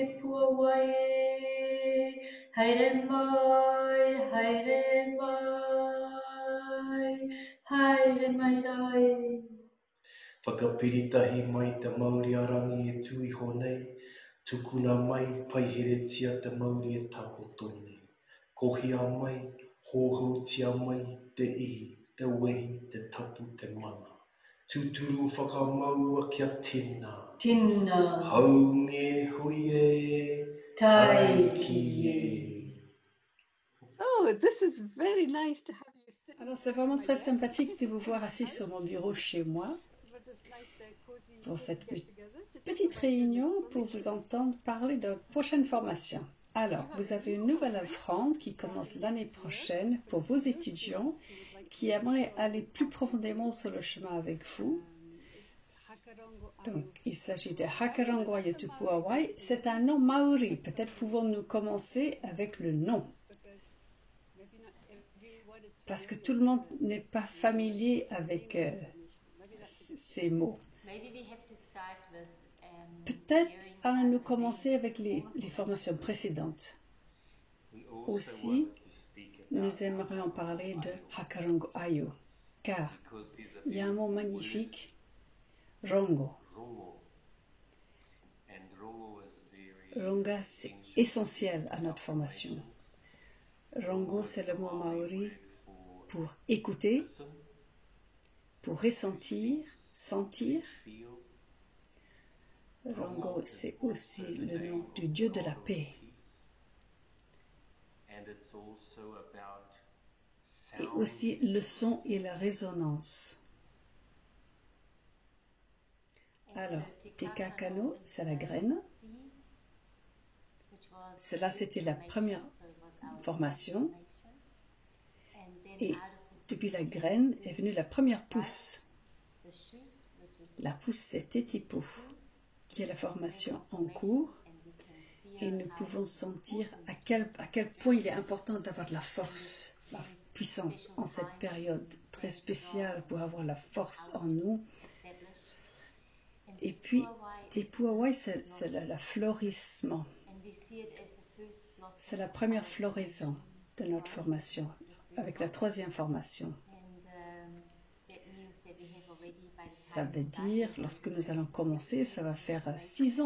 te puawai, haere mai, haere mai, haere mai rai. Whakapiritahi mai te Māori arangi e tui honei, tukuna mai paiheretia te Māori e takoto nei. Kohia mai, hōhautia mai, te ihi, te wehi, te tapu, te mana. Tūturu whakamaua kia tina. Tina. Haunge hui e, Tai ki e. Oh, this is very nice to have you sitting Alors, c'est vraiment très sympathique de vous voir assis sur mon bureau chez moi pour cette petite réunion pour vous entendre parler de prochaine formation. Alors, vous avez une nouvelle offrande qui commence l'année prochaine pour vos étudiants qui aimeraient aller plus profondément sur le chemin avec vous. Donc, il s'agit de Hakarango Ayatupuawai. C'est un nom maori. Peut-être pouvons-nous commencer avec le nom. Parce que tout le monde n'est pas familier avec ces mots. Peut-être allons-nous commencer avec les formations précédentes. Aussi, nous aimerions parler de Hakarango Ayo, car il y a un mot magnifique, Rongo. Ronga, c'est essentiel à notre formation. Rongo, c'est le mot maori pour écouter, pour ressentir, sentir. Rongo, c'est aussi le nom du Dieu de la paix. Et aussi le son et la résonance. Alors, Te Kakano, c'est la graine. Cela, c'était la première formation. Et depuis la graine est venue la première pousse. La pousse, c'est Tetipu, qui est la formation en cours. Et nous pouvons sentir à quel point il est important d'avoir de la force, la puissance en cette période très spéciale pour avoir la force en nous. Et puis, Te Puawai, c'est le florissement. C'est la première floraison de notre formation, avec la troisième formation. Ça veut dire, lorsque nous allons commencer, ça va faire 6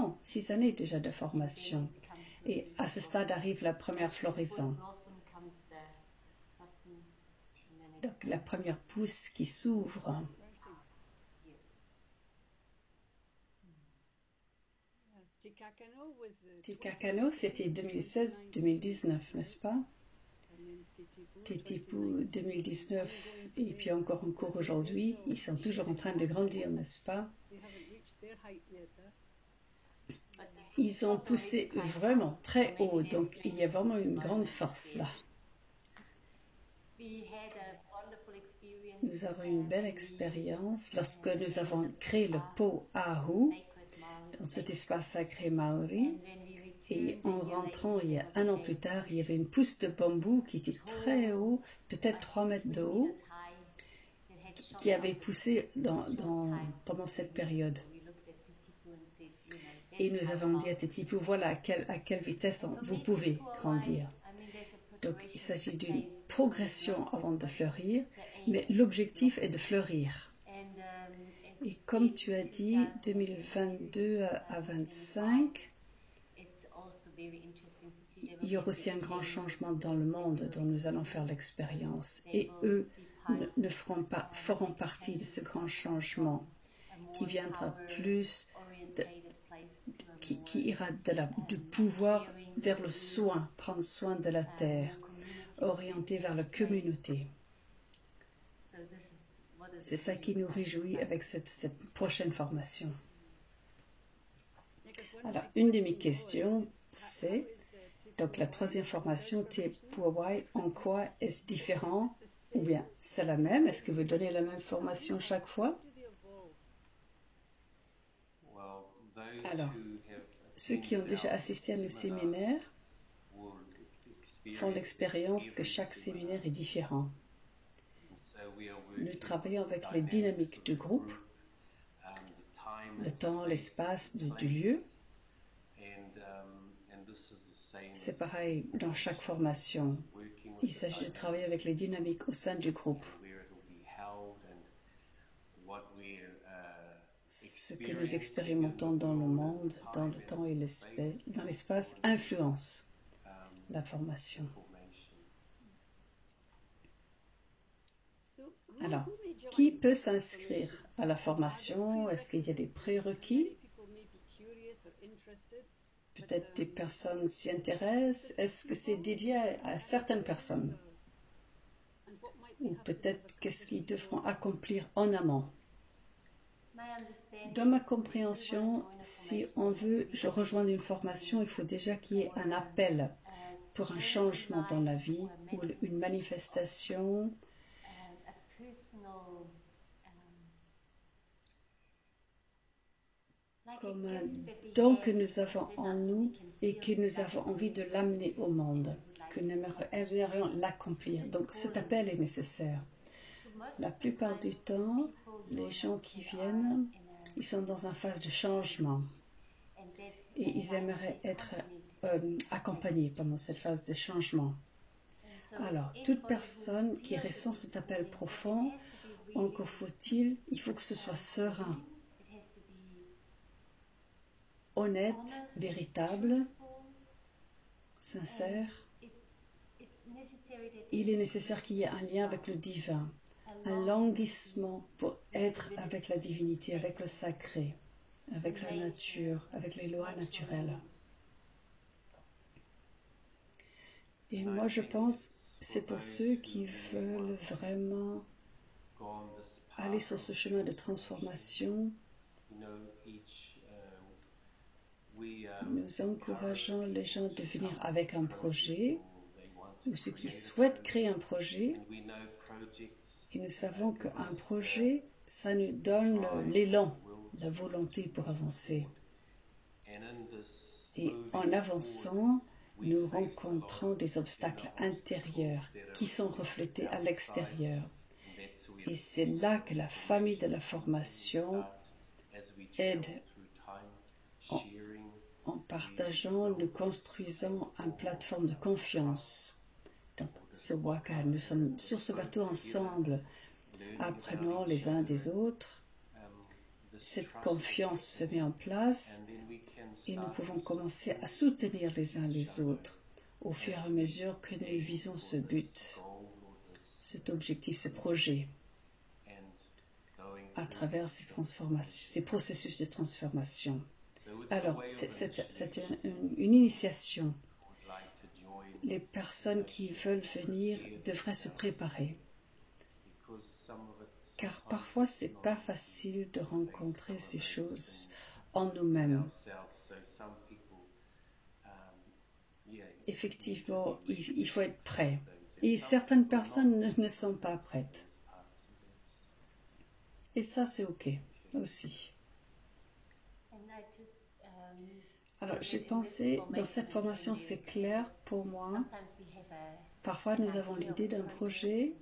années déjà de formation. Et à ce stade arrive la première floraison. Donc la première pousse qui s'ouvre. Te Kakano, c'était 2016-2019, n'est-ce pas? Tetipu 2019 et puis encore en cours aujourd'hui, ils sont toujours en train de grandir, n'est-ce pas? Ils ont poussé vraiment très haut, donc il y a vraiment une grande force là. Nous avons une belle expérience lorsque nous avons créé le pot Ahu dans cet espace sacré maori. Et en rentrant, il y a 1 an plus tard, il y avait une pousse de bambou qui était très haut, peut-être 3 mètres de haut, qui avait poussé pendant cette période. Et nous avons dit à Tetipu, voilà à quelle vitesse vous pouvez grandir. Donc il s'agit d'une progression avant de fleurir, mais l'objectif est de fleurir. Et comme tu as dit, 2022 à 2025, il y aura aussi un grand changement dans le monde dont nous allons faire l'expérience. Et eux feront partie de ce grand changement qui viendra plus, qui ira du pouvoir vers le soin, prendre soin de la terre, orienté vers la communauté. C'est ça qui nous réjouit avec cette prochaine formation. Alors, une de mes questions, c'est, donc la troisième formation, Te Puawai, en quoi est-ce différent? Ou bien, c'est la même? Est-ce que vous donnez la même formation chaque fois? Alors, ceux qui ont déjà assisté à nos séminaires font l'expérience que chaque séminaire est différent. Nous travaillons avec les dynamiques du groupe, le temps, l'espace du lieu. C'est pareil dans chaque formation. Il s'agit de travailler avec les dynamiques au sein du groupe. Ce que nous expérimentons dans le monde, dans le temps et dans l'espace, influence la formation. Alors, qui peut s'inscrire à la formation? Est-ce qu'il y a des prérequis? Peut-être des personnes s'y intéressent. Est-ce que c'est dédié à certaines personnes? Ou peut-être qu'est-ce qu'ils devront accomplir en amont? Dans ma compréhension, si on veut rejoindre une formation, il faut déjà qu'il y ait un appel pour un changement dans la vie ou une manifestation comme un don que nous avons en nous et que nous avons envie de l'amener au monde, que nous aimerions l'accomplir. Donc cet appel est nécessaire. La plupart du temps, les gens qui viennent, ils sont dans une phase de changement et ils aimeraient être accompagnés pendant cette phase de changement. Alors, toute personne qui ressent cet appel profond, encore il faut que ce soit serein, honnête, véritable, sincère. Il est nécessaire qu'il y ait un lien avec le divin, un languissement pour être avec la divinité, avec le sacré, avec la nature, avec les lois naturelles. Et moi, je pense que c'est pour ceux qui veulent vraiment aller sur ce chemin de transformation. Nous encourageons les gens de venir avec un projet ou ceux qui souhaitent créer un projet. Et nous savons qu'un projet, ça nous donne l'élan, la volonté pour avancer. Et en avançant, nous rencontrons des obstacles intérieurs qui sont reflétés à l'extérieur. Et c'est là que la famille de la formation aide en partageant, nous construisons une plateforme de confiance. Donc, ce Waka, nous sommes sur ce bateau ensemble, apprenons les uns des autres. Cette confiance se met en place et nous pouvons commencer à soutenir les uns les autres au fur et à mesure que nous visons ce but, cet objectif, ce projet, à travers ces transformations, ces processus de transformation. Alors, c'est une initiation. Les personnes qui veulent venir devraient se préparer. Car parfois, ce n'est pas facile de rencontrer ces choses en nous-mêmes. Effectivement, il faut être prêt. Et certaines personnes ne sont pas prêtes. Et ça, c'est OK aussi. Alors, j'ai pensé, dans cette formation, c'est clair pour moi. Parfois, nous avons l'idée d'un projet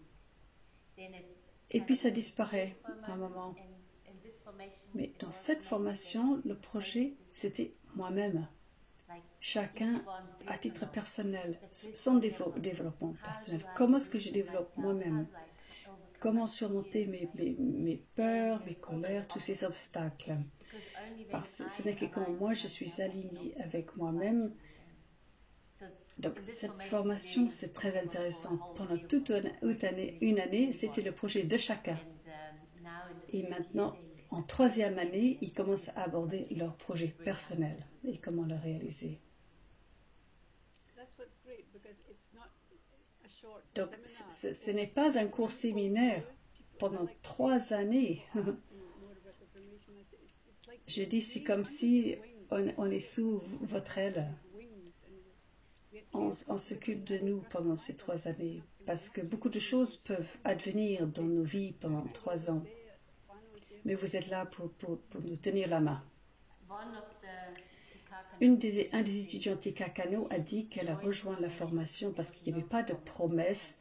et puis ça disparaît à un moment. Mais dans cette formation, le projet, c'était moi-même. Chacun à titre personnel, son développement personnel. Comment est-ce que je développe moi-même? Comment surmonter mes peurs, mes colères, tous ces obstacles? Parce que ce n'est que quand moi je suis alignée avec moi-même. Donc cette formation, c'est très intéressant. Pendant toute une année, c'était le projet de chacun. Et maintenant, en 3e année, ils commencent à aborder leur projet personnel et comment le réaliser. Donc, ce n'est pas un cours séminaire pendant 3 années. Je dis, c'est comme si on est sous votre aile. On s'occupe de nous pendant ces 3 années parce que beaucoup de choses peuvent advenir dans nos vies pendant 3 ans. Mais vous êtes là pour nous tenir la main. Un des étudiants Tikakano a dit qu'elle a rejoint la formation parce qu'il n'y avait pas de promesse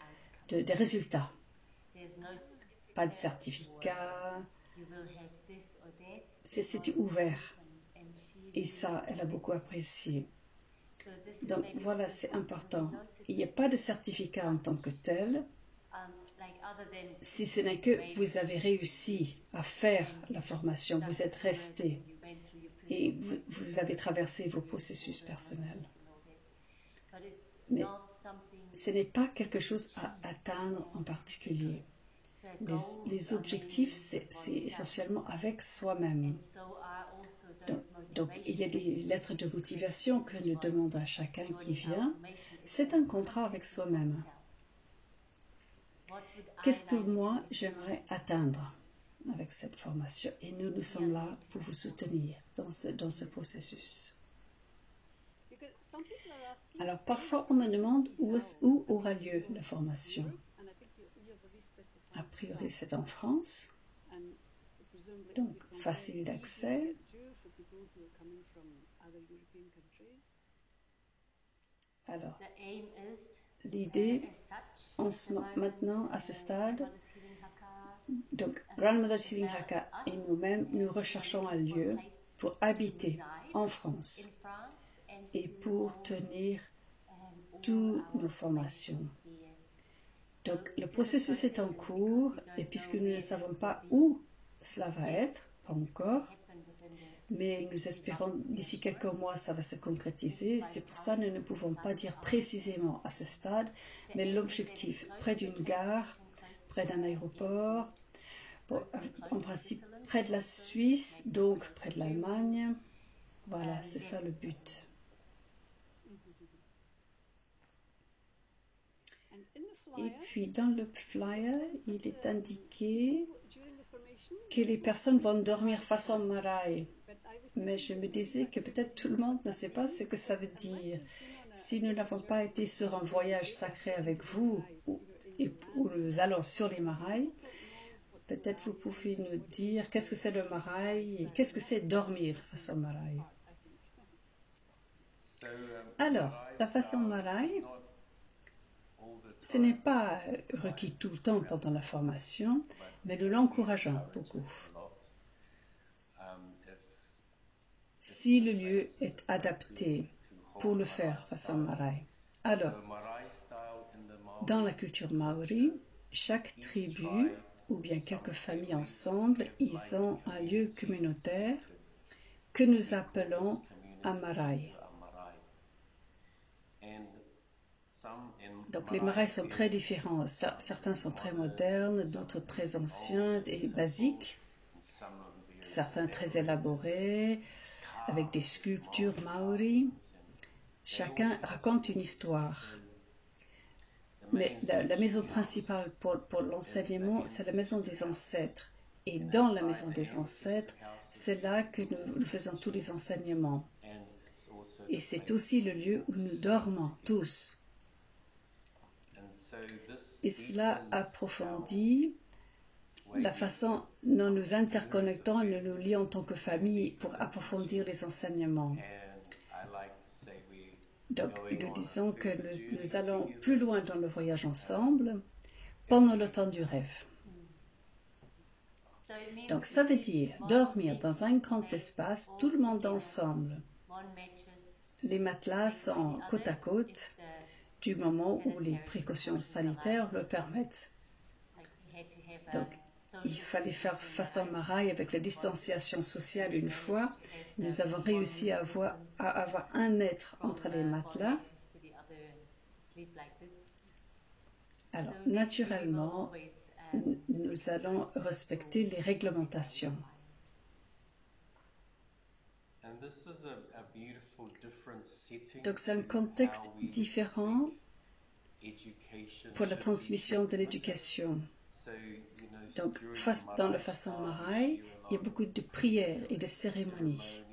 de résultats. Pas de certificat. C'était ouvert. Et ça, elle a beaucoup apprécié. Donc voilà, c'est important. Il n'y a pas de certificat en tant que tel, si ce n'est que vous avez réussi à faire la formation, vous êtes resté et vous avez traversé vos processus personnels. Mais ce n'est pas quelque chose à atteindre en particulier. Les objectifs, c'est essentiellement avec soi-même. Donc, il y a des lettres de motivation que nous demandons à chacun qui vient. C'est un contrat avec soi-même. Qu'est-ce que moi, j'aimerais atteindre avec cette formation? Et nous sommes là pour vous soutenir dans ce processus. Alors, parfois, on me demande où aura lieu la formation. A priori, c'est en France, donc facile d'accès. Alors, l'idée, maintenant, à ce stade, donc Grandmother Healing Haka et nous-mêmes, nous recherchons un lieu pour habiter en France et pour tenir toutes nos formations. Donc, le processus est en cours et puisque nous ne savons pas où cela va être, pas encore, mais nous espérons d'ici quelques mois ça va se concrétiser. C'est pour ça que nous ne pouvons pas dire précisément à ce stade, mais l'objectif, près d'une gare, près d'un aéroport, en principe près de la Suisse, donc près de l'Allemagne. Voilà, c'est ça le but. Et puis dans le flyer, il est indiqué que les personnes vont dormir façon maraï. Mais je me disais que peut-être tout le monde ne sait pas ce que ça veut dire. Si nous n'avons pas été sur un voyage sacré avec vous, où nous allons sur les maraïs, peut-être vous pouvez nous dire qu'est-ce que c'est le maraï et qu'est-ce que c'est dormir façon maraï. Alors, la façon maraï, ce n'est pas requis tout le temps pendant la formation, mais nous l'encourageons beaucoup. Si le lieu est adapté pour le faire façon maraï. Alors, dans la culture maori, chaque tribu ou bien quelques familles ensemble, ils ont un lieu communautaire que nous appelons un maraï. Donc les maraïs sont très différents. Certains sont très modernes, d'autres très anciens et basiques. Certains très élaborés, avec des sculptures maoris. Chacun raconte une histoire. Mais la maison principale pour l'enseignement, c'est la maison des ancêtres. Et dans la maison des ancêtres, c'est là que nous faisons tous les enseignements. Et c'est aussi le lieu où nous dormons tous. Et cela approfondit la façon dont nous interconnectons et nous nous lions en tant que famille pour approfondir les enseignements. Donc, nous disons que nous allons plus loin dans le voyage ensemble pendant le temps du rêve. Donc, ça veut dire dormir dans un grand espace, tout le monde ensemble. Les matelas sont côte à côte du moment où les précautions sanitaires le permettent. Donc, il fallait faire façon maraï avec la distanciation sociale une fois. Nous avons réussi à avoir 1 mètre entre les matelas. Alors, naturellement, nous allons respecter les réglementations. Donc, c'est un contexte différent pour la transmission de l'éducation. Donc, dans la façon maraï, il y a beaucoup de prières et de cérémonies.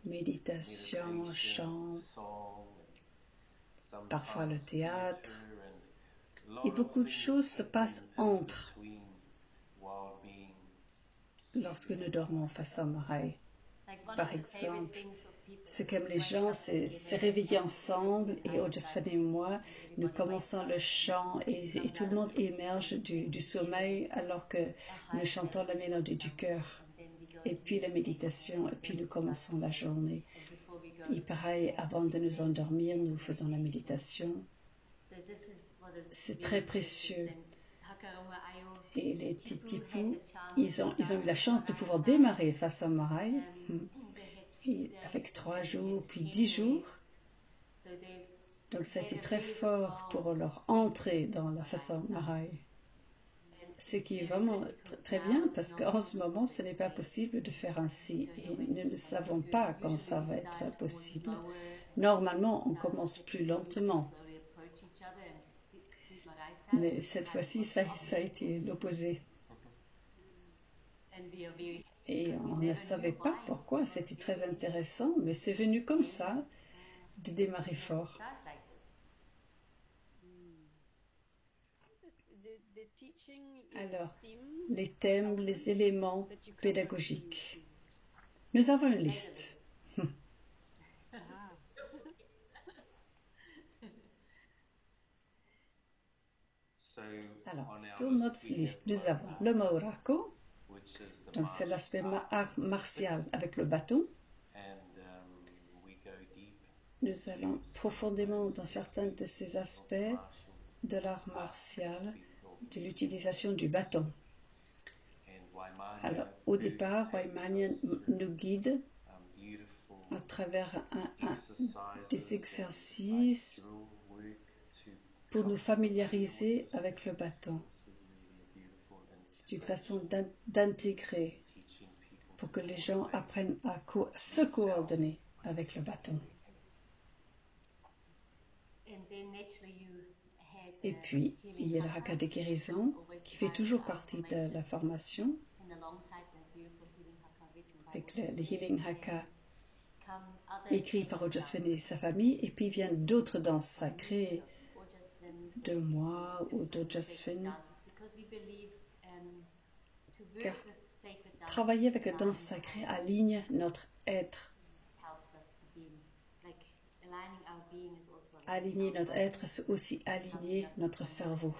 Méditation, chant, parfois le théâtre. Et beaucoup de choses se passent entre lorsque nous dormons en façon maraï. Par exemple, ce qu'aiment les gens, c'est se réveiller ensemble et Ojasfane et moi, nous commençons le chant et tout le monde émerge du sommeil alors que nous chantons la mélodie du cœur. Et puis la méditation, et puis nous commençons la journée. Et pareil, avant de nous endormir, nous faisons la méditation. C'est très précieux. Et les Titipu, ils ont eu la chance de pouvoir démarrer Façon Maraï avec 3 jours, puis 10 jours. Donc ça a été très fort pour leur entrée dans la Façon Maraï. Ce qui est vraiment très bien parce qu'en ce moment, ce n'est pas possible de faire ainsi et nous ne savons pas quand ça va être possible. Normalement, on commence plus lentement. Mais cette fois-ci, ça a été l'opposé. Et on ne savait pas pourquoi. C'était très intéressant, mais c'est venu comme ça, de démarrer fort. Alors, les thèmes, les éléments pédagogiques. Nous avons une liste. Alors, sur notre liste, nous avons le Maorako, donc c'est l'aspect art martial avec le bâton. Nous allons profondément dans certains de ces aspects de l'art martial, de l'utilisation du bâton. Alors, au départ, Waimania nous guide à travers des exercices pour nous familiariser avec le bâton. C'est une façon d'intégrer pour que les gens apprennent à se coordonner avec le bâton. Et puis, il y a le haka de guérison qui fait toujours partie de la formation avec le Healing Haka écrit par Ojasven et sa famille. Et puis, il vient d'autres danses sacrées de moi ou d'Ojasven. Car travailler avec la danse sacrée aligne notre être. Aligner notre être, c'est aussi aligner notre cerveau.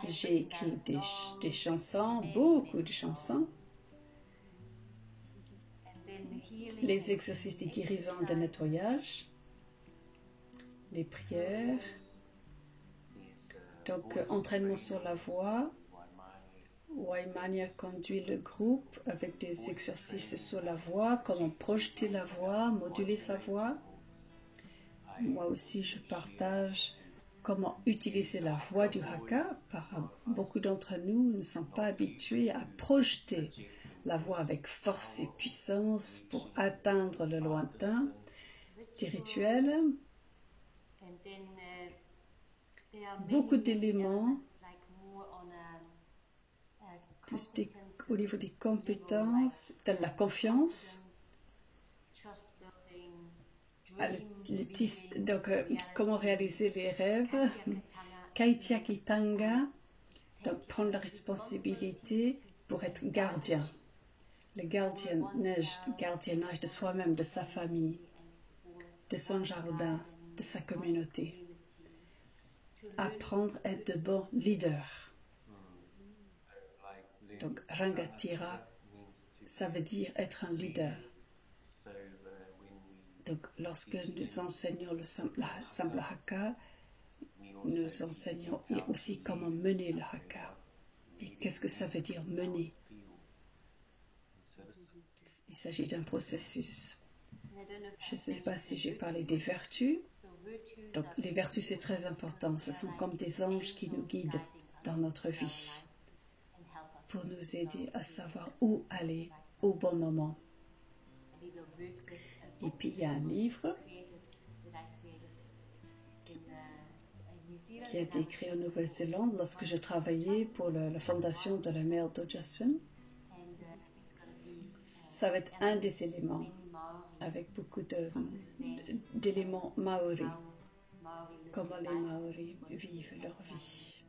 J'ai écrit des chansons, beaucoup de chansons. Les exercices de guérison, de nettoyage, les prières. Donc, entraînement sur la voix. Waimania conduit le groupe avec des exercices sur la voix, comment projeter la voix, moduler sa voix. Moi aussi, je partage comment utiliser la voix du haka. Beaucoup d'entre nous ne sont pas habitués à projeter la voix avec force et puissance pour atteindre le lointain. Des rituels, beaucoup d'éléments, plus au niveau des compétences, de la confiance. Donc, comment réaliser les rêves. Kaitiakitanga, donc prendre la responsabilité pour être gardien. Le gardiennage de soi-même, de sa famille, de son jardin, de sa communauté. Apprendre à être de bons leaders. Donc, Rangatira, ça veut dire être un leader. Donc, lorsque nous enseignons le Sambla Haka, nous enseignons aussi comment mener le Haka. Et qu'est-ce que ça veut dire mener? Il s'agit d'un processus. Je ne sais pas si j'ai parlé des vertus. Donc, les vertus, c'est très important. Ce sont comme des anges qui nous guident dans notre vie pour nous aider à savoir où aller au bon moment. Et puis, il y a un livre qui a été écrit en Nouvelle-Zélande lorsque je travaillais pour la fondation de la mère d'Ojasven. Ça va être un des éléments, avec beaucoup d'éléments maoris, comment les Maoris vivent leur vie.